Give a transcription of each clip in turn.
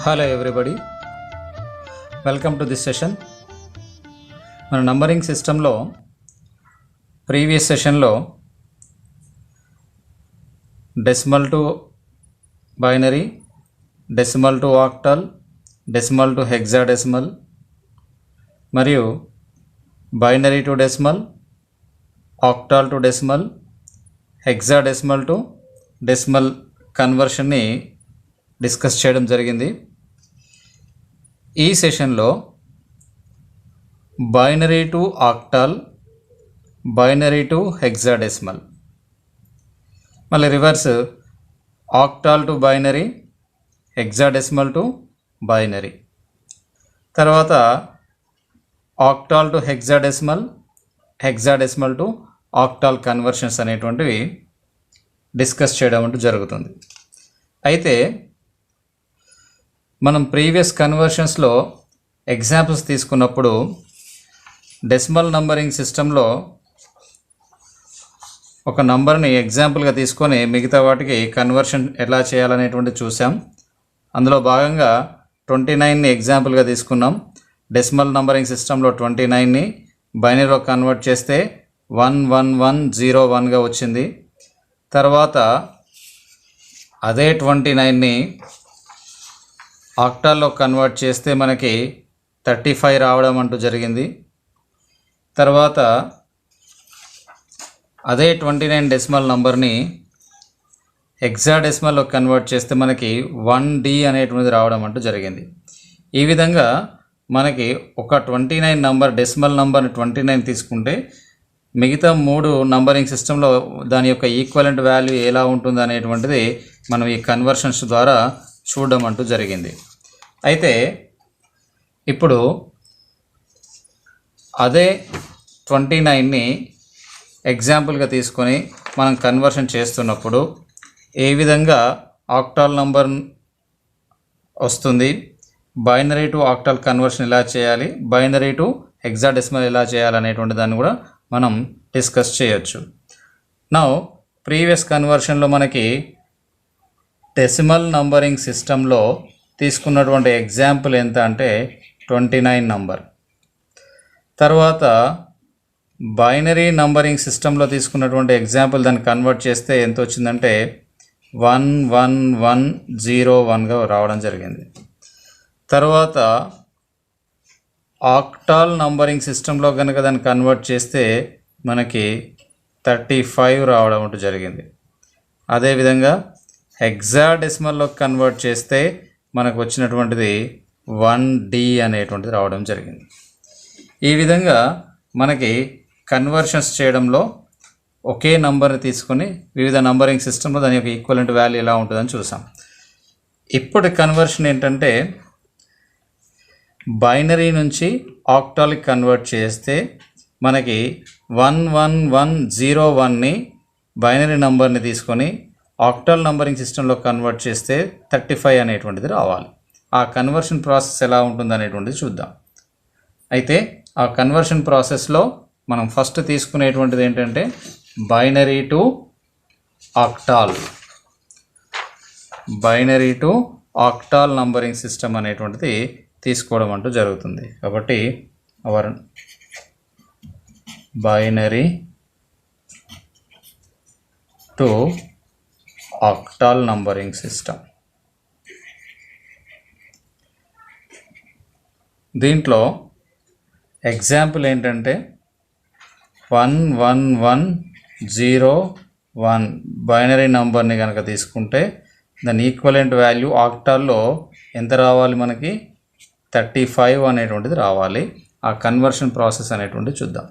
Hello everybody, welcome to this session. మన numbering సిస్టంలో previous సెషన్లో decimal to binary, decimal to octal, decimal to hexadecimal మరియు binary to decimal, octal to decimal, hexadecimal to decimal కన్వర్షన్ని discuss చేయడం జరిగింది. ఈ సెషన్లో binary to octal, binary to hexadecimal, మళ్ళీ reverse octal to binary, hexadecimal to binary, తర్వాత octal to hexadecimal, hexadecimal to octal conversions అనేటువంటివి discuss చేయడం అంటూ జరుగుతుంది. అయితే మనం ప్రీవియస్ కన్వర్షన్స్లో ఎగ్జాంపుల్స్ తీసుకున్నప్పుడు డెసిమల్ నంబరింగ్ సిస్టంలో ఒక నంబర్ని ఎగ్జాంపుల్గా తీసుకొని మిగతా వాటికి కన్వర్షన్ ఎలా చేయాలనేటువంటి చూసాం. అందులో భాగంగా 29ని ఎగ్జాంపుల్గా తీసుకున్నాం. డెసిమల్ నంబరింగ్ సిస్టంలో 29ని బైనరీలో కన్వర్ట్ చేస్తే 11101గా వచ్చింది. తర్వాత అదే 29ని ఆక్టాల్లో కన్వర్ట్ చేస్తే మనకి 35 రావడం అంటూ జరిగింది. తర్వాత అదే 29 డెసిమల్ నంబర్ని హెక్సాడెసిమల్లో కన్వర్ట్ చేస్తే మనకి 1D అనేటువంటిది రావడం అంటూ జరిగింది. ఈ విధంగా మనకి ఒక 29 నంబర్ డెసిమల్ నంబర్ని 29 తీసుకుంటే మిగతా 3 నంబరింగ్ సిస్టంలో దాని యొక్క ఈక్వలెంట్ వాల్యూ ఎలా ఉంటుంది అనేటువంటిది మనం ఈ కన్వర్షన్స్ ద్వారా చూడడం అంటూ జరిగింది. అయితే ఇప్పుడు అదే 29ని ఎగ్జాంపుల్గా తీసుకొని మనం కన్వర్షన్ చేస్తున్నప్పుడు ఏ విధంగా ఆక్టల్ నంబర్ వస్తుంది, బైనరీ టు ఆక్టల్ కన్వర్షన్ ఎలా చేయాలి, బైనరీ టు హెక్సాడెసిమల్ ఎలా చేయాలనేటువంటి దాన్ని కూడా మనం డిస్కస్ చేయొచ్చు. నౌ ప్రీవియస్ కన్వర్షన్లో మనకి డెసిమల్ నంబరింగ్ సిస్టంలో తీసుకున్నటువంటి ఎగ్జాంపుల్ ఎంత అంటే 29 నంబర్. తర్వాత బైనరీ నంబరింగ్ సిస్టంలో తీసుకున్నటువంటి ఎగ్జాంపుల్ దాన్ని కన్వర్ట్ చేస్తే ఎంత వచ్చిందంటే 11101గా రావడం జరిగింది. తర్వాత ఆక్టల్ నంబరింగ్ సిస్టంలో కనుక దాన్ని కన్వర్ట్ చేస్తే మనకి 35 రావడం అంటూ జరిగింది. అదేవిధంగా హెక్సాడెసిమల్లో కన్వర్ట్ చేస్తే మనకు వచ్చినటువంటిది 1D అనేటువంటిది రావడం జరిగింది. ఈ విధంగా మనకి కన్వర్షన్స్ చేయడంలో ఒకే నంబర్ని తీసుకొని వివిధ నంబరింగ్ సిస్టంలో దాని యొక్క ఈక్వలెంట్ వాల్యూ ఎలా ఉంటుందని చూసాం. ఇప్పుడు కన్వర్షన్ ఏంటంటే బైనరీ నుంచి ఆక్టాల్కి కన్వర్ట్ చేస్తే మనకి 11101ని బైనరీ నంబర్ని తీసుకొని ఆక్టల్ నంబరింగ్ సిస్టంలో కన్వర్ట్ చేస్తే 35 అనేటువంటిది రావాలి. ఆ కన్వర్షన్ ప్రాసెస్ ఎలా ఉంటుంది అనేటువంటిది చూద్దాం. అయితే ఆ కన్వర్షన్ ప్రాసెస్లో మనం ఫస్ట్ తీసుకునేటువంటిది ఏంటంటే binary to octal, binary to octal numbering system అనేటువంటిది తీసుకోవడం అంటూ జరుగుతుంది. కాబట్టి our binary to octal numbering system. దీంట్లో ఎగ్జాంపుల్ ఏంటంటే 11101 బైనరీ నంబర్ని కనుక తీసుకుంటే దాని ఈక్వలెంట్ వాల్యూ ఆక్టాల్లో ఎంత రావాలి, మనకి 35 అనేటువంటిది రావాలి. ఆ కన్వర్షన్ ప్రాసెస్ అనేటువంటిది చూద్దాం.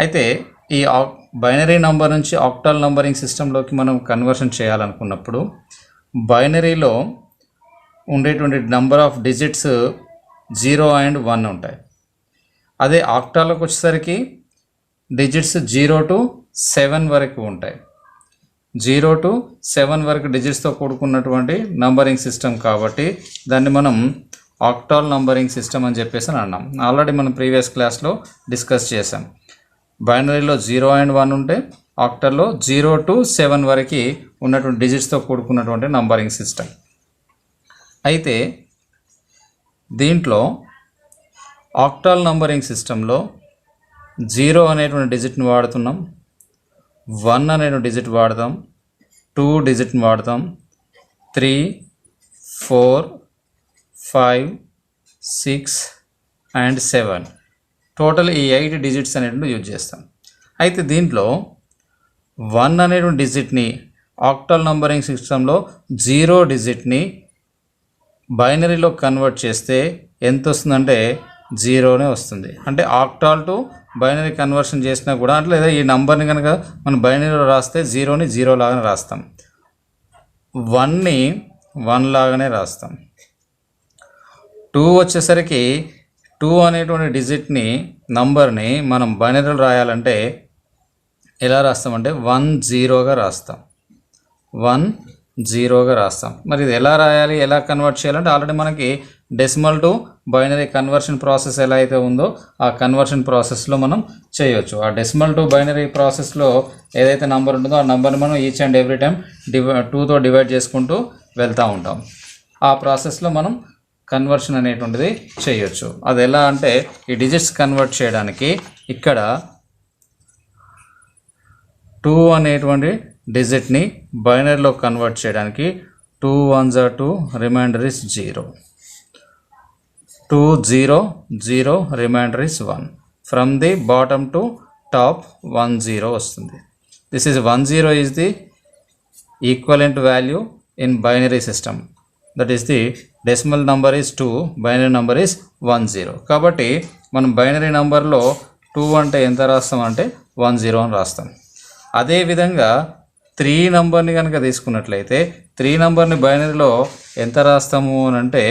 అయితే ఈ బైనరీ నంబర్ నుంచి ఆక్టల్ నంబరింగ్ సిస్టంలోకి మనం కన్వర్షన్ చేయాలనుకున్నప్పుడు బైనరీలో ఉండేటువంటి నెంబర్ ఆఫ్ డిజిట్స్ 0 and 1 ఉంటాయి. అదే ఆక్టాల్లోకి వచ్చేసరికి డిజిట్స్ 0 to 7 వరకు ఉంటాయి. 0 to 7 వరకు డిజిట్స్తో కూడుకున్నటువంటి నంబరింగ్ సిస్టమ్ కాబట్టి దాన్ని మనం ఆక్టాల్ నంబరింగ్ సిస్టమ్ అని చెప్పేసి అన్నాం. ఆల్రెడీ మనం ప్రీవియస్ క్లాస్లో డిస్కస్ చేసాం. బైనరీలో 0 and 1 ఉంటే ఆక్టల్లో 0 to 7 వరకు ఉన్నటువంటి డిజిట్స్తో కూడుకున్నటువంటి నంబరింగ్ సిస్టమ్. అయితే దీంట్లో ఆక్టాల్ నంబరింగ్ సిస్టంలో 0 అనేటువంటి డిజిట్ని వాడుతున్నాం, 1 అనేటువంటి డిజిట్ వాడతాం, 2 డిజిట్ని వాడతాం, 3, 4, 5, 6 అండ్ 7 టోటల్ ఈ 8 డిజిట్స్ అనేటువంటి యూజ్ చేస్తాం. అయితే దీంట్లో 1 అనేటువంటి డిజిట్ని ఆక్టల్ నంబరింగ్ సిస్టంలో 0 డిజిట్ని బైనరీలో కన్వర్ట్ చేస్తే ఎంత వస్తుందంటే 0నే వస్తుంది. అంటే ఆక్టాల్ టు బైనరీ కన్వర్షన్ చేసినా కూడా అంటే లేదా ఈ నంబర్ని కనుక మనం బైనరీలో రాస్తే 0ని 0 లాగానే రాస్తాం, 1ని 1 లాగానే రాస్తాం. 2 వచ్చేసరికి 2 అనేటువంటి డిజిట్ని నంబర్ని మనం బైనరీలో రాయాలంటే ఎలా రాస్తామంటే 10గా రాస్తాం, 10గా రాస్తాం. మరి ఇది ఎలా రాయాలి, ఎలా కన్వర్ట్ చేయాలంటే ఆల్రెడీ మనకి decimal to binary conversion process ఎలా అయితే ఉందో ఆ కన్వర్షన్ ప్రాసెస్లో మనం చేయొచ్చు. ఆ డెసిమల్ టు బైనరీ ప్రాసెస్లో ఏదైతే నెంబర్ ఉంటుందో ఆ నెంబర్ని మనం ఈచ్ అండ్ ఎవ్రీ టైం 2తో డివైడ్ చేసుకుంటూ వెళ్తూ ఉంటాం. ఆ ప్రాసెస్లో మనం కన్వర్షన్ అనేటువంటిది చేయొచ్చు. అది ఎలా అంటే ఈ డిజిట్స్ కన్వర్ట్ చేయడానికి ఇక్కడ 2 అనేటువంటి డిజిట్ని బైనరీలో కన్వర్ట్ చేయడానికి 2 1s are 2, remainder is 0, 2 0 0, remainder is 1. From the bottom to top 1 0 వస్తుంది. This is 1 0 is the equivalent value in binary system. That is the decimal number is 2, binary number is 1 0. కాబట్టి మనం binary నంబర్లో 2 అంటే ఎంత రాస్తాం అంటే 1 0 అని రాస్తాం. అదేవిధంగా 3 నంబర్ని కనుక తీసుకున్నట్లయితే 3 నంబర్ని బైనరీలో ఎంత రాస్తాము అని అంటే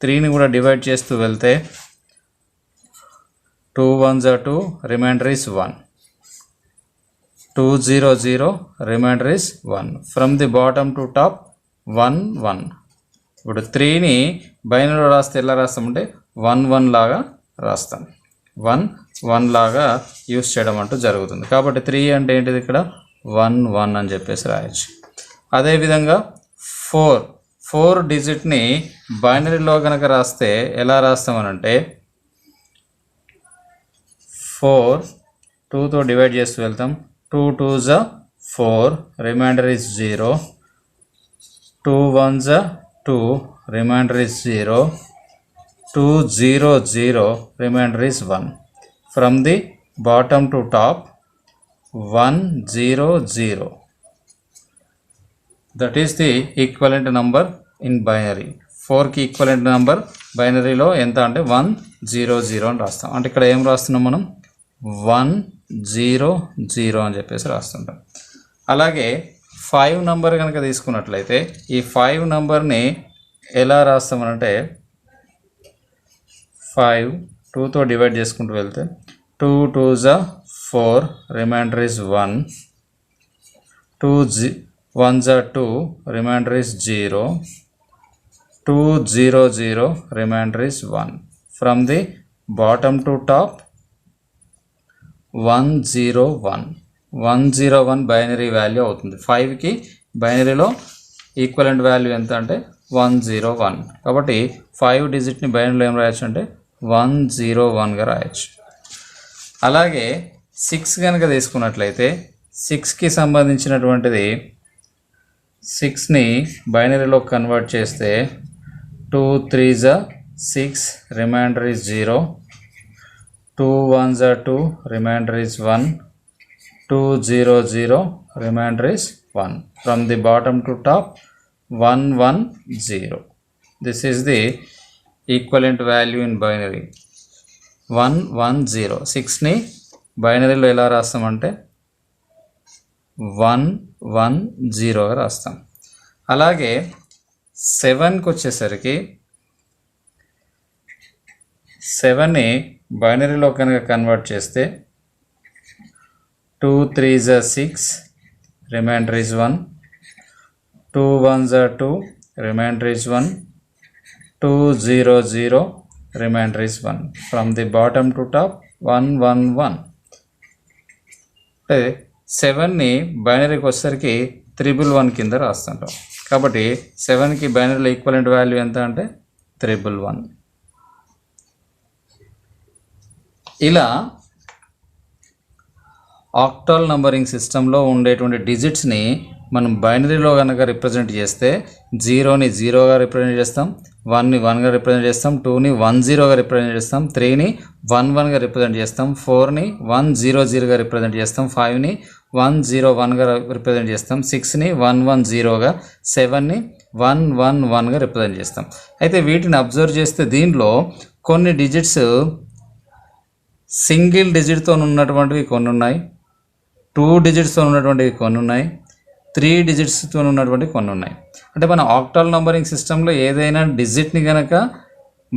3ని కూడా డివైడ్ చేస్తూ వెళ్తే 2 1s are 2, remainder is 1, 2 0 0, remainder is 1. From the bottom to top 1 1. ఇప్పుడు 3ని బైనరీలో రాస్తే ఎలా రాస్తామంటే 1 1 లాగా రాస్తాం, 1 1 లాగా యూస్ చేయడం అంటూ జరుగుతుంది. కాబట్టి 3 అంటే ఏంటిది ఇక్కడ 1 1 అని చెప్పేసి రాయొచ్చు. అదేవిధంగా 4 డిజిట్ని బైనరీలో కనుక రాస్తే ఎలా రాస్తామనంటే 4 2తో డివైడ్ చేస్తూ వెళ్తాం, 2 2s are 4, remainder is 0, 2 1s are 2, remainder is 0, 2 0 0, remainder is 1. From the bottom to top 1 0 0. That is the equivalent number in binary. 4కి ఈక్వలెంట్ నెంబర్ బైనరీలో ఎంత అంటే 1 0 0 అని రాస్తాం. అంటే ఇక్కడ ఏం రాస్తున్నాం మనం 1 0 0 అని చెప్పేసి రాస్తుంటాం. అలాగే 5 నంబర్ కనుక తీసుకున్నట్లయితే ఈ 5 నంబర్ని ఎలా రాస్తామనంటే 5 2తో డివైడ్ చేసుకుంటూ వెళ్తే 2 2s are 4, remainder is 1, 2 1s are 2, remainder is 0, 2 0 0, remainder is 1. From the bottom to top 1 0 1. 1 0 1 binary value అవుతుంది. 5కి బైనరీలో ఈక్వలెంట్ వాల్యూ ఎంత అంటే 1 0 1. కాబట్టి 5 డిజిట్ని బైనరీలో ఏం రాయొచ్చు అంటే 1 0 1గా రాయొచ్చు. అలాగే 6 కనుక తీసుకున్నట్లయితే 6కి సంబంధించినటువంటిది 6ని బైనరీలో కన్వర్ట్ చేస్తే 2 3s are 6, remainder is 0, 2 1s are 2, remainder is 1, 2 0 0, remainder is 1. From the bottom to top 1 1 0. This is the equivalent value in binary 1 1 0. 6ని బైనరీలో ఎలా రాస్తామంటే 1 1 0గా రాస్తాం. అలాగే 7కి వచ్చేసరికి 7ని బైనరీలో కనుక కన్వర్ట్ చేస్తే 2 3s are 6, remainder is 1, 2 1s are 2, remainder is 1, 2 0 0, remainder is 1. From the bottom to top 1 1 1. అంటే 7ని బైనరీకి వచ్చేసరికి 111 కింద రాస్తుంటాం. కాబట్టి 7కి బైనరీలో ఈక్వలెంట్ వాల్యూ ఎంత అంటే 111. ఇలా ఆక్టల్ నంబరింగ్ సిస్టంలో ఉండేటువంటి డిజిట్స్ని మనం బైనరీలో కనుక రిప్రజెంట్ చేస్తే 0ని 0గా రిప్రజెంట్ చేస్తాం, 1ని 1గా రిప్రజెంట్ చేస్తాం, 2ని 10గా రిప్రజెంట్ చేస్తాం, 3ని 11గా రిప్రజెంట్ చేస్తాం, 4ని 100గా రిప్రజెంట్ చేస్తాం, 5ని 101గా రిప్రజెంట్ చేస్తాం, 6ని 110గా, 7ని 111గా రిప్రజెంట్ చేస్తాం. అయితే వీటిని అబ్జర్వ్ చేస్తే దీనిలో కొన్ని డిజిట్స్ సింగిల్ డిజిట్తో ఉన్నటువంటివి కొన్ని ఉన్నాయి, 2 డిజిట్స్తో ఉన్నటువంటివి కొన్ని ఉన్నాయి, 3 డిజిట్స్తో ఉన్నటువంటి కొన్ని ఉన్నాయి. అంటే మన ఆక్టల్ నంబరింగ్ సిస్టంలో ఏదైనా డిజిట్ని కనుక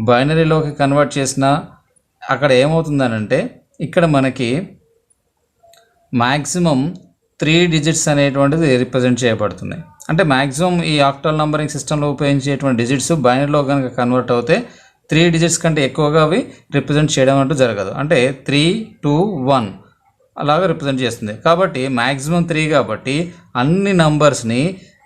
బైనరీలోకి కన్వర్ట్ చేసినా అక్కడ ఏమవుతుందనంటే ఇక్కడ మనకి మ్యాక్సిమం 3 డిజిట్స్ అనేటువంటిది రిప్రజెంట్ చేయబడుతున్నాయి. అంటే మ్యాక్సిమం ఈ ఆక్టల్ నంబరింగ్ సిస్టంలో ఉపయోగించేటువంటి డిజిట్స్ బైనరీలో కనుక కన్వర్ట్ అవుతే 3 డిజిట్స్ కంటే ఎక్కువగా అవి రిప్రజెంట్ చేయడం అంటూ జరగదు. అంటే 3, 2, 1 అలాగా రిప్రజెంట్ చేస్తుంది. కాబట్టి మ్యాక్సిమం 3 కాబట్టి అన్ని నంబర్స్ని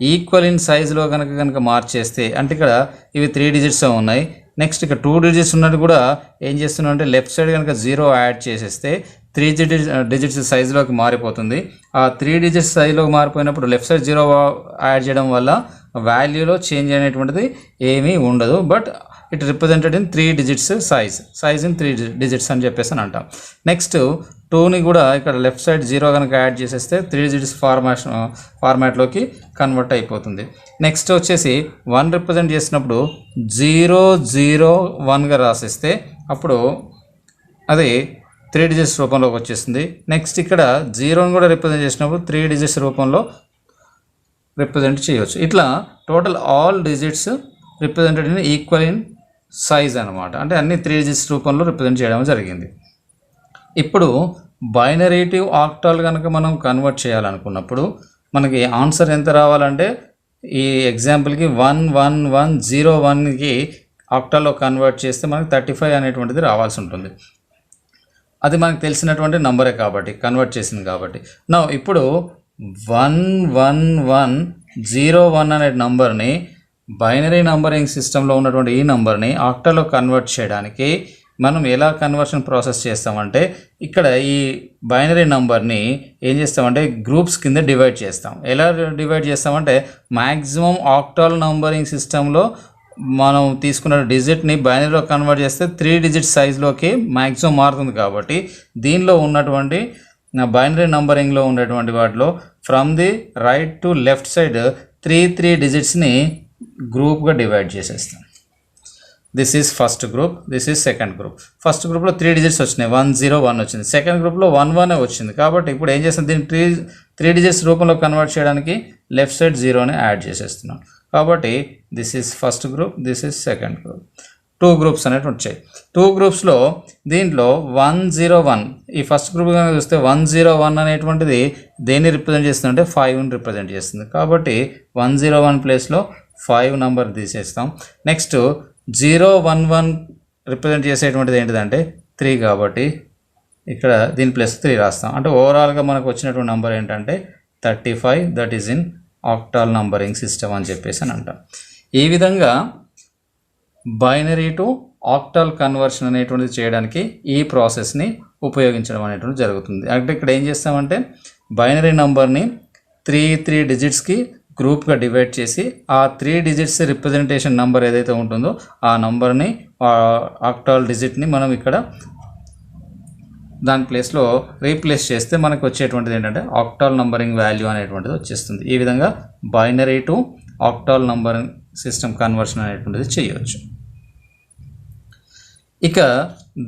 ఈక్వల్ ఇన్ సైజులో కనుక మార్చేస్తే, అంటే ఇక్కడ ఇవి 3 డిజిట్స్ ఉన్నాయి, నెక్స్ట్ ఇక్కడ 2 డిజిట్స్ ఉన్నట్టు కూడా ఏం చేస్తున్నాం అంటే లెఫ్ట్ సైడ్ కనుక 0 యాడ్ చేసేస్తే 3 డిజిట్స్ సైజులోకి మారిపోతుంది. ఆ 3 డిజిట్స్ సైజులోకి మారిపోయినప్పుడు లెఫ్ట్ సైడ్ 0 యాడ్ చేయడం వల్ల వాల్యూలో చేంజ్ అనేటువంటిది ఏమీ ఉండదు. But it represented in 3 digits size in 3 digits అని చెప్పేసి అని అంటాం. నెక్స్ట్ 2ని కూడా ఇక్కడ లెఫ్ట్ సైడ్ 0 కనుక యాడ్ చేసేస్తే 3 డిజిట్స్ ఫార్మాట్లోకి కన్వర్ట్ అయిపోతుంది. నెక్స్ట్ వచ్చేసి 1 రిప్రజెంట్ చేసినప్పుడు 001గా రాసేస్తే అప్పుడు అది 3 డిజిట్స్ రూపంలోకి వచ్చేస్తుంది. నెక్స్ట్ ఇక్కడ 0ని కూడా రిప్రజెంట్ చేసినప్పుడు 3 డిజిట్స్ రూపంలో రిప్రజెంట్ చేయవచ్చు. ఇట్లా total all digits represented in equal in size అనమాట. అంటే అన్ని 3 డిజిట్స్ రూపంలో రిప్రజెంట్ చేయడం జరిగింది. ఇప్పుడు బైనరీ టు ఆక్టల్ కనుక మనం కన్వర్ట్ చేయాలనుకున్నప్పుడు మనకి ఆన్సర్ ఎంత రావాలంటే ఈ ఎగ్జాంపుల్కి 11101కి ఆక్టల్లో కన్వర్ట్ చేస్తే మనకి 35 అనేటువంటిది రావాల్సి ఉంటుంది. అది మనకు తెలిసినటువంటి నంబరే కాబట్టి కన్వర్ట్ చేసింది కాబట్టి. నా ఇప్పుడు 11101 అనే నంబర్ని బైనరీ నంబరింగ్ సిస్టంలో ఉన్నటువంటి ఈ నంబర్ని ఆక్టల్లో కన్వర్ట్ చేయడానికి మనం ఎలా కన్వర్షన్ ప్రాసెస్ చేస్తామంటే ఇక్కడ ఈ బైనరీ నంబర్ని ఏం చేస్తామంటే గ్రూప్స్ కింద డివైడ్ చేస్తాం. ఎలా డివైడ్ చేస్తామంటే మ్యాక్సిమం ఆక్టల్ నంబరింగ్ సిస్టంలో మనం తీసుకున్న డిజిట్ని బైనరీలో కన్వర్ట్ చేస్తే 3 డిజిట్ సైజ్లోకి మ్యాక్సిమం మారుతుంది. కాబట్టి దీనిలో ఉన్నటువంటి బైనరీ నంబరింగ్లో ఉన్నటువంటి వాటిలో from the right to left side 3 డిజిట్స్ని గ్రూప్గా డివైడ్ చేసేస్తాం. This is first group, this is second group. First గ్రూప్లో 3 డిజిట్స్ వచ్చినాయి, 101 వచ్చింది. సెకండ్ గ్రూప్లో 11 వచ్చింది. కాబట్టి ఇప్పుడు ఏం చేస్తాం, దీన్ని 3 డిజిట్స్ రూపంలో కన్వర్ట్ చేయడానికి లెఫ్ట్ సైడ్ 0ని యాడ్ చేసేస్తున్నాం. కాబట్టి this is first group, this is second group. 2 groups అనేవి వచ్చాయి. 2 గ్రూప్స్లో దీంట్లో 101 ఈ ఫస్ట్ గ్రూప్ కనుక చూస్తే 101 అనేటువంటిది దేన్ని రిప్రజెంట్ చేస్తుంది అంటే 5ని రిప్రజెంట్ చేస్తుంది. కాబట్టి 101 ప్లేస్లో 5 నెంబర్ తీసేస్తాం. నెక్స్ట్ 011 రిప్రజెంట్ చేసేటువంటిది ఏంటిదంటే 3 కాబట్టి ఇక్కడ దీని ప్లస్ 3 రాస్తాం. అంటే ఓవరాల్గా మనకు వచ్చినటువంటి నెంబర్ ఏంటంటే 35, that is in octal numbering system అని చెప్పేసి అని అంటాం. ఈ విధంగా బైనరీ టు ఆక్టల్ కన్వర్షన్ అనేటువంటిది చేయడానికి ఈ ప్రాసెస్ని ఉపయోగించడం అనేటువంటిది జరుగుతుంది. అంటే ఇక్కడ ఏం చేస్తామంటే బైనరీ నంబర్ని 3 డిజిట్స్కి గ్రూప్గా డివైడ్ చేసి ఆ 3 డిజిట్స్ రిప్రజెంటేషన్ నెంబర్ ఏదైతే ఉంటుందో ఆ నంబర్ని ఆక్టల్ డిజిట్ని మనం ఇక్కడ దాని ప్లేస్లో రీప్లేస్ చేస్తే మనకు వచ్చేటువంటిది ఏంటంటే ఆక్టల్ నంబరింగ్ వాల్యూ అనేటువంటిది వచ్చేస్తుంది. ఈ విధంగా binary to octal numbering system conversion అనేటువంటిది చేయవచ్చు. ఇక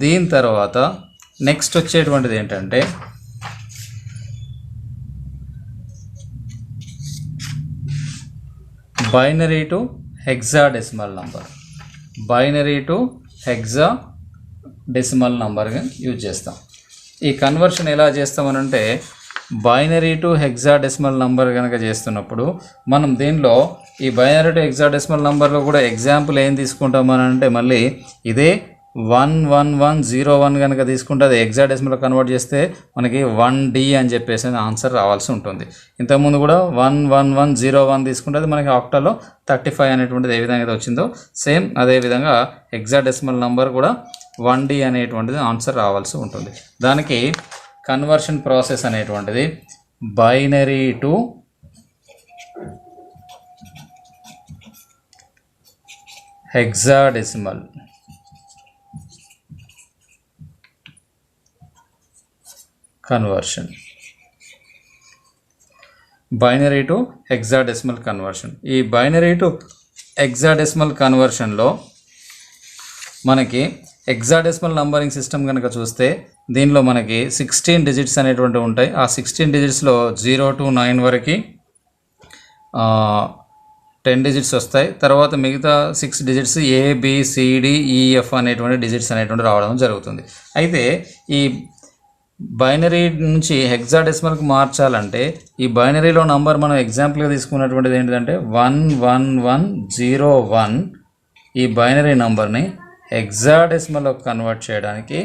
దీని తర్వాత నెక్స్ట్ వచ్చేటువంటిది ఏంటంటే binary to hexadecimal number. Binary to hexadecimal నంబర్గా యూజ్ చేస్తాం. ఈ కన్వర్షన్ ఎలా చేస్తామనంటే బైనరీ టు హెక్సాడెసిమల్ నంబర్ కనుక చేస్తున్నప్పుడు మనం దీనిలో ఈ బైనరీ టు హెక్సాడెసిమల్ నంబర్లో కూడా ఎగ్జాంపుల్ ఏం తీసుకుంటామనంటే మళ్ళీ ఇదే 11101 కనుక తీసుకుంటే అది హెక్సాడెసిమల్లో కన్వర్ట్ చేస్తే మనకి 1D అని చెప్పేసి ఆన్సర్ రావాల్సి ఉంటుంది. ఇంతకుముందు కూడా 11101 తీసుకుంటే అది మనకి ఆక్టాలో 35 అనేటువంటిది ఏ విధంగా అయితే వచ్చిందో సేమ్ అదే విధంగా హెక్సాడెసిమల్ నంబర్ కూడా 1D అనేటువంటిది ఆన్సర్ రావాల్సి ఉంటుంది. దానికి కన్వర్షన్ ప్రాసెస్ అనేటువంటిది binary to hexadecimal conversion. Binary to hexadecimal conversion. ఈ బైనరీ టు హెక్సాడెసిమల్ కన్వర్షన్లో మనకి హెక్సాడెసిమల్ నంబరింగ్ సిస్టమ్ కనుక చూస్తే దీనిలో మనకి 16 డిజిట్స్ అనేటువంటి ఉంటాయి. ఆ 16 డిజిట్స్లో 0 to 9 వరకు 10 డిజిట్స్ వస్తాయి. తర్వాత మిగతా 6 డిజిట్స్ ABCDEF అనేటువంటి డిజిట్స్ అనేటువంటి రావడం జరుగుతుంది. అయితే ఈ బైనరీ నుంచి హెక్సాడెసిమల్కి మార్చాలంటే ఈ బైనరీలో నంబర్ మనం ఎగ్జాంపుల్గా తీసుకున్నటువంటిది ఏంటంటే 11101. ఈ బైనరీ నంబర్ని హెక్సాడెసిమల్లో కన్వర్ట్ చేయడానికి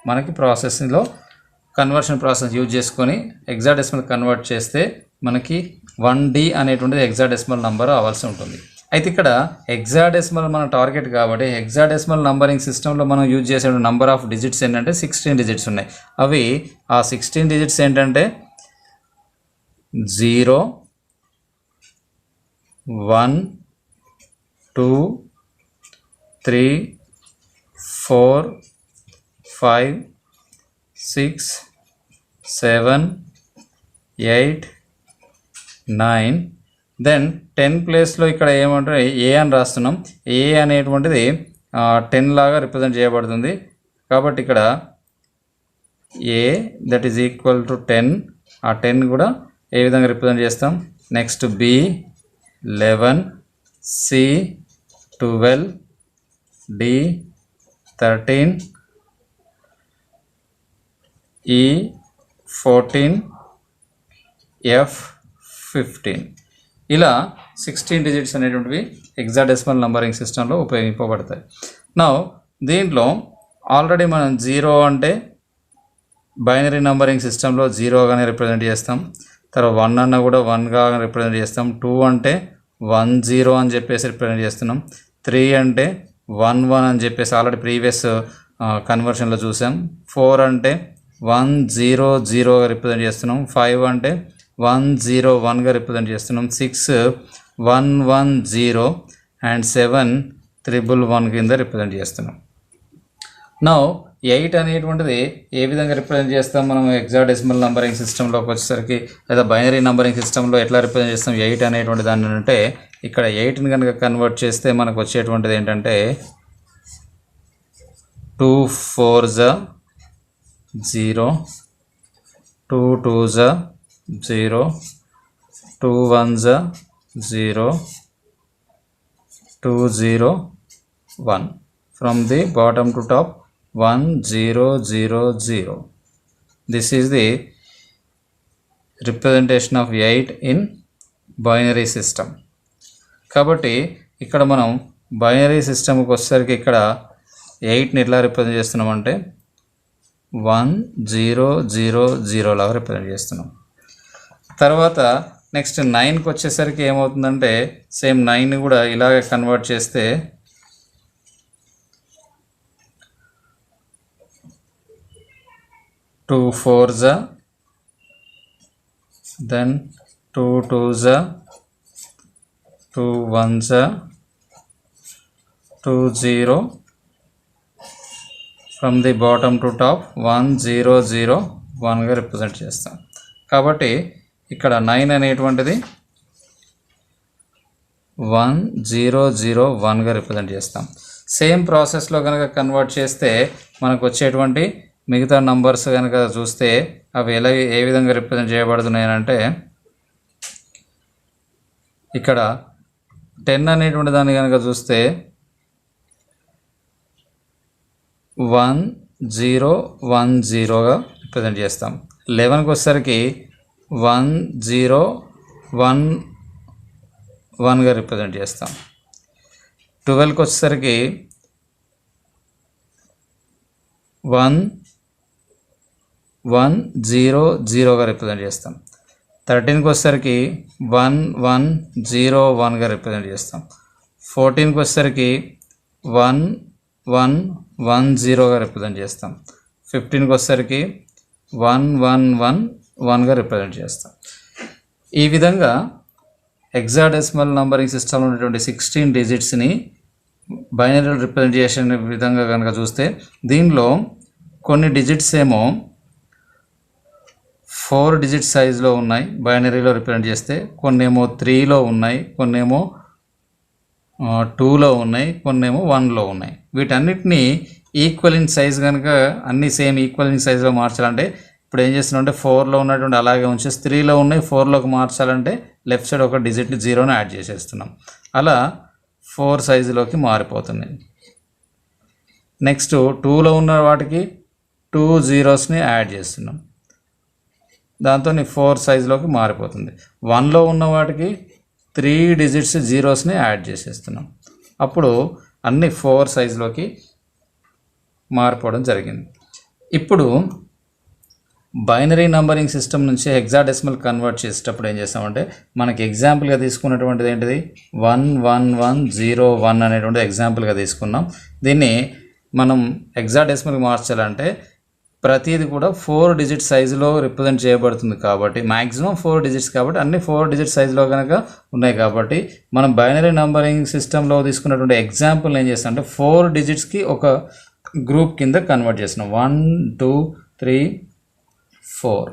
మనకి ప్రాసెస్లో కన్వర్షన్ ప్రాసెస్ యూజ్ చేసుకొని హెక్సాడెసిమల్ కన్వర్ట్ చేస్తే మనకి 1D అనేటువంటిది హెక్సాడెసిమల్ నంబర్ అవ్వాల్సి ఉంటుంది. అయితే ఇక్కడ హెక్సాడెసిమల్ మన టార్గెట్ కాబట్టి హెక్సాడెసిమల్ నంబరింగ్ సిస్టంలో మనం యూజ్ చేసే నంబర్ ఆఫ్ డిజిట్స్ ఏంటంటే 16 డిజిట్స్ ఉన్నాయి. అవి ఆ 16 డిజిట్స్ ఏంటంటే 0 1 2 3 4 5 6 7 8 9. దెన్ 10 ప్లేస్లో ఇక్కడ ఏమంటే ఏ అని రాస్తున్నాం. ఏ అనేటువంటిది 10 లాగా రిప్రజెంట్ చేయబడుతుంది కాబట్టి ఇక్కడ ఏ దట్ ఈజ్ ఈక్వల్ టు 10. ఆ 10 కూడా ఏ విధంగా రిప్రజెంట్ చేస్తాం. Next B 11, C 12, D 13, E 14, F 15. ఇలా 16 డిజిట్స్ అనేటువంటివి హెక్సాడెసిమల్ నంబరింగ్ సిస్టంలో ఉపయోగింపబడతాయి. నా దీంట్లో ఆల్రెడీ మనం 0 అంటే బైనరీ నంబరింగ్ సిస్టంలో 0గానే రిప్రజెంట్ చేస్తాం. తర్వాత 1 అన్న కూడా 1గా రిప్రజెంట్ చేస్తాం. 2 అంటే 10 అని చెప్పేసి రిప్రజెంట్ చేస్తున్నాం. 3 అంటే 11 అని చెప్పేసి ఆల్రెడీ ప్రీవియస్ కన్వర్షన్లో చూసాం. 4 అంటే 100గా రిప్రజెంట్ చేస్తున్నాం. 5 అంటే 101గా రిప్రజెంట్ చేస్తున్నాం. 6 110 అండ్ 7 111 కింద రిప్రజెంట్ చేస్తున్నాం. నౌ 8 అనేటువంటిది ఏ విధంగా రిప్రజెంట్ చేస్తాం మనం హెక్సాడెసిమల్ నంబరింగ్ సిస్టంలోకి వచ్చేసరికి లేదా బైనరీ నంబరింగ్ సిస్టంలో ఎట్లా రిప్రజెంట్ చేస్తాం 8 అనేటువంటి దాన్ని అంటే ఇక్కడ 8ని కనుక కన్వర్ట్ చేస్తే మనకు వచ్చేటువంటిది ఏంటంటే 2 4s 0, 2 2s 0, 2 1s 0, 2 0 1. From the bottom to top 1 0 0 0. This is the representation of 8 in binary system. కాబట్టి ఇక్కడ మనం బైనరీ సిస్టమ్కి వచ్చేసరికి ఇక్కడ 8ని ఎట్లా రిప్రజెంట్ చేస్తున్నామంటే 1 0 0 0 లాగా రిప్రజెంట్ చేస్తున్నాం. తర్వాత నెక్స్ట్ 9కి వచ్చేసరికి ఏమవుతుందంటే సేమ్ 9ని కూడా ఇలాగే కన్వర్ట్ చేస్తే 2 4s, then 2 2s, 2 1s, 2 0. From the bottom to top 1 0 0 1గా రిప్రజెంట్ చేస్తాం. కాబట్టి ఇక్కడ 9 అనేటువంటిది 1 0 0 1గా రిప్రజెంట్ చేస్తాం. సేమ్ ప్రాసెస్లో కనుక కన్వర్ట్ చేస్తే మనకు వచ్చేటువంటి మిగతా నంబర్స్ కనుక చూస్తే అవి ఏ విధంగా రిప్రజెంట్ చేయబడుతున్నాయనంటే ఇక్కడ 10 అనేటువంటి దాన్ని కనుక చూస్తే 1 0 1 0గా రిప్రజెంట్ చేస్తాం. 11కి వచ్చేసరికి 1 0 1 1గా రిప్రజెంట్ చేస్తాం. 12కి వచ్చేసరికి 1 1 0 0గా రిప్రజెంట్ చేస్తాం. 13కి వచ్చేసరికి 1 1 0 1గా రిప్రజెంట్ చేస్తాం. 14కి వచ్చేసరికి 1 1 10గా రిప్రజెంట్ చేస్తాం. 15కి వచ్చేసరికి 1111గా రిప్రజెంట్ చేస్తాం. ఈ విధంగా హెక్సాడెసిమల్ నంబరింగ్ సిస్టంలో ఉన్నటువంటి 16 డిజిట్స్ని బైనరీ రిప్రజెంట్ చేసే విధంగా కనుక చూస్తే దీనిలో కొన్ని డిజిట్స్ ఏమో 4 డిజిట్ సైజులో ఉన్నాయి బైనరీలో రిప్రజెంట్ చేస్తే, కొన్ని ఏమో 3లో ఉన్నాయి, కొన్ని ఏమో 2లో ఉన్నాయి, కొన్ని ఏమో 1లో ఉన్నాయి. వీటన్నిటిని ఈక్వల్ ఇన్ సైజ్ కనుక అన్నీ సేమ్ ఈక్వల్ ఇన్ సైజులో మార్చాలంటే ఇప్పుడు ఏం చేస్తున్నాం అంటే 4లో ఉన్నటువంటి అలాగే ఉంచేసి 3లో ఉన్నాయి 4లోకి మార్చాలంటే లెఫ్ట్ సైడ్ ఒక డిజిట్ 0ని యాడ్ చేసేస్తున్నాం. అలా 4 సైజులోకి మారిపోతున్నాయి. నెక్స్ట్ 2లో ఉన్న వాటికి 2 జీరోస్ని యాడ్ చేస్తున్నాం, దాంతో 4 సైజులోకి మారిపోతుంది. 1లో ఉన్న వాటికి 3 డిజిట్స్ జీరోస్ని యాడ్ చేసేస్తున్నాం, అప్పుడు అన్ని 4 సైజులోకి మారిపోవడం జరిగింది. ఇప్పుడు బైనరీ నంబరింగ్ సిస్టమ్ నుంచి హెక్సాడెసిమల్ కన్వర్ట్ చేసేటప్పుడు ఏం చేస్తామంటే మనకి ఎగ్జాంపుల్గా తీసుకున్నటువంటిది ఏంటిది 11101 అనేటువంటిది ఎగ్జాంపుల్గా తీసుకున్నాం. దీన్ని మనం హెక్సాడెసిమల్కి మార్చాలంటే ప్రతిది కూడా 4 డిజిట్ సైజులో రిప్రజెంట్ చేయబడుతుంది కాబట్టి మ్యాక్సిమం 4 డిజిట్స్ కాబట్టి అన్ని 4 డిజిట్ సైజులో కనుక ఉన్నాయి కాబట్టి మనం బైనరీ నంబరింగ్ సిస్టంలో తీసుకున్నటువంటి ఎగ్జాంపుల్ ఏం చేస్తామంటే 4 డిజిట్స్కి ఒక గ్రూప్ కింద కన్వర్ట్ చేస్తున్నాం. 1 2 3 4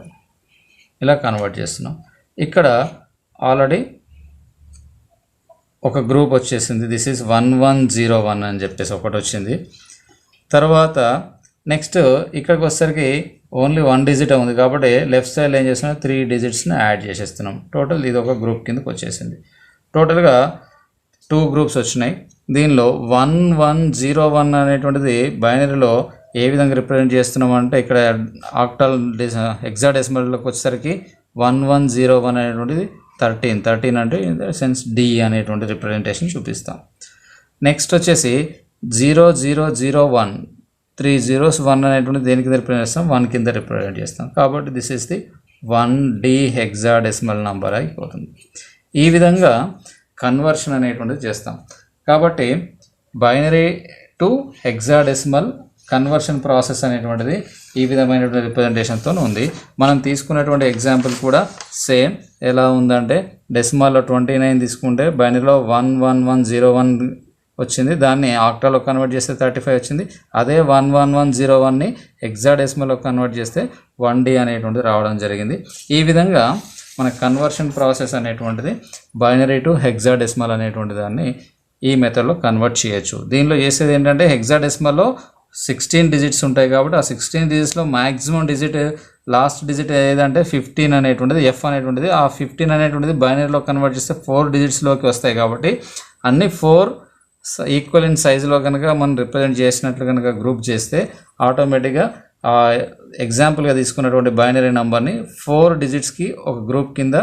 ఇలా కన్వర్ట్ చేస్తున్నాం. ఇక్కడ ఆల్రెడీ ఒక గ్రూప్ వచ్చేసింది, దిస్ ఈజ్ 1101 అని చెప్పేసి ఒకటి వచ్చింది. తర్వాత నెక్స్ట్ ఇక్కడికి వచ్చేసరికి ఓన్లీ 1 డిజిట్ ఉంది కాబట్టి లెఫ్ట్ సైడ్ ఏం చేస్తున్నాం 3 డిజిట్స్ని యాడ్ చేసేస్తున్నాం. టోటల్ ఇది ఒక గ్రూప్ కిందకి వచ్చేసింది. టోటల్గా 2 గ్రూప్స్ వచ్చినాయి. దీనిలో 1101 అనేటువంటిది బైనరీలో ఏ విధంగా రిప్రజెంట్ చేస్తున్నాం అంటే ఇక్కడ ఆక్టల్ హెక్సాడెసిమల్లోకి వచ్చేసరికి 1101 అనేటువంటిది 13 అంటే సెన్స్ డి అనేటువంటి రిప్రజెంటేషన్ చూపిస్తాం. నెక్స్ట్ వచ్చేసి 0001 3 zeros 1 అనేటువంటి దేని కింద రిప్రజెంట్ చేస్తాం 1 కింద రిప్రజెంట్ చేస్తాం కాబట్టి this is the 1D hexadecimal number అయిపోతుంది. ఈ విధంగా కన్వర్షన్ అనేటువంటిది చేస్తాం. కాబట్టి binary to hexadecimal conversion process అనేటువంటిది ఈ విధమైనటువంటి రిప్రజెంటేషన్తో ఉంది. మనం తీసుకున్నటువంటి ఎగ్జాంపుల్ కూడా సేమ్ ఎలా ఉందంటే డెసిమల్లో 29 తీసుకుంటే బైనరీలో 11101 వచ్చింది, దాన్ని ఆక్టాలో కన్వర్ట్ చేస్తే 35 వచ్చింది. అదే 11101ని హెక్సాడెసిమల్లో కన్వర్ట్ చేస్తే 1D అనేటువంటిది రావడం జరిగింది. ఈ విధంగా మన కన్వర్షన్ ప్రాసెస్ అనేటువంటిది బైనరీ టు హెక్సాడెసిమల్ అనేటువంటి దాన్ని ఈ మెథడ్లో కన్వర్ట్ చేయొచ్చు. దీనిలో చేసేది ఏంటంటే హెక్సాడెసిమల్లో 16 డిజిట్స్ ఉంటాయి కాబట్టి ఆ 16 డిజిట్స్లో మ్యాక్సిమం డిజిట్ లాస్ట్ డిజిట్ ఏదంటే 15 అనేటువంటిది ఎఫ్ అనేటువంటిది, ఆ 15 అనేటువంటిది బైనరీలో కన్వర్ట్ చేస్తే 4 డిజిట్స్లోకి వస్తాయి కాబట్టి అన్ని 4 ఈక్వల్ ఇన్ సైజులో కనుక మనం రిప్రజెంట్ చేసినట్లు కనుక గ్రూప్ చేస్తే ఆటోమేటిక్గా ఎగ్జాంపుల్గా తీసుకున్నటువంటి బైనరీ నెంబర్ని 4 డిజిట్స్కి ఒక గ్రూప్ కింద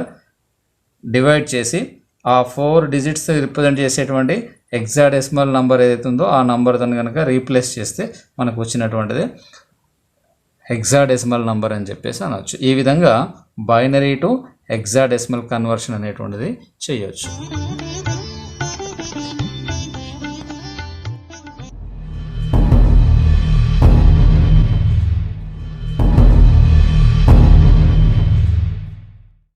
డివైడ్ చేసి ఆ 4 డిజిట్స్ రిప్రజెంట్ చేసేటువంటి హెక్సాడెసిమల్ నంబర్ ఏదైతే ఉందో ఆ నంబర్తో కనుక రీప్లేస్ చేస్తే మనకు వచ్చినటువంటిది హెక్సాడెసిమల్ నంబర్ అని చెప్పేసి అనవచ్చు. ఈ విధంగా బైనరీ టు హెక్సాడెసిమల్ కన్వర్షన్ అనేటువంటిది చేయొచ్చు.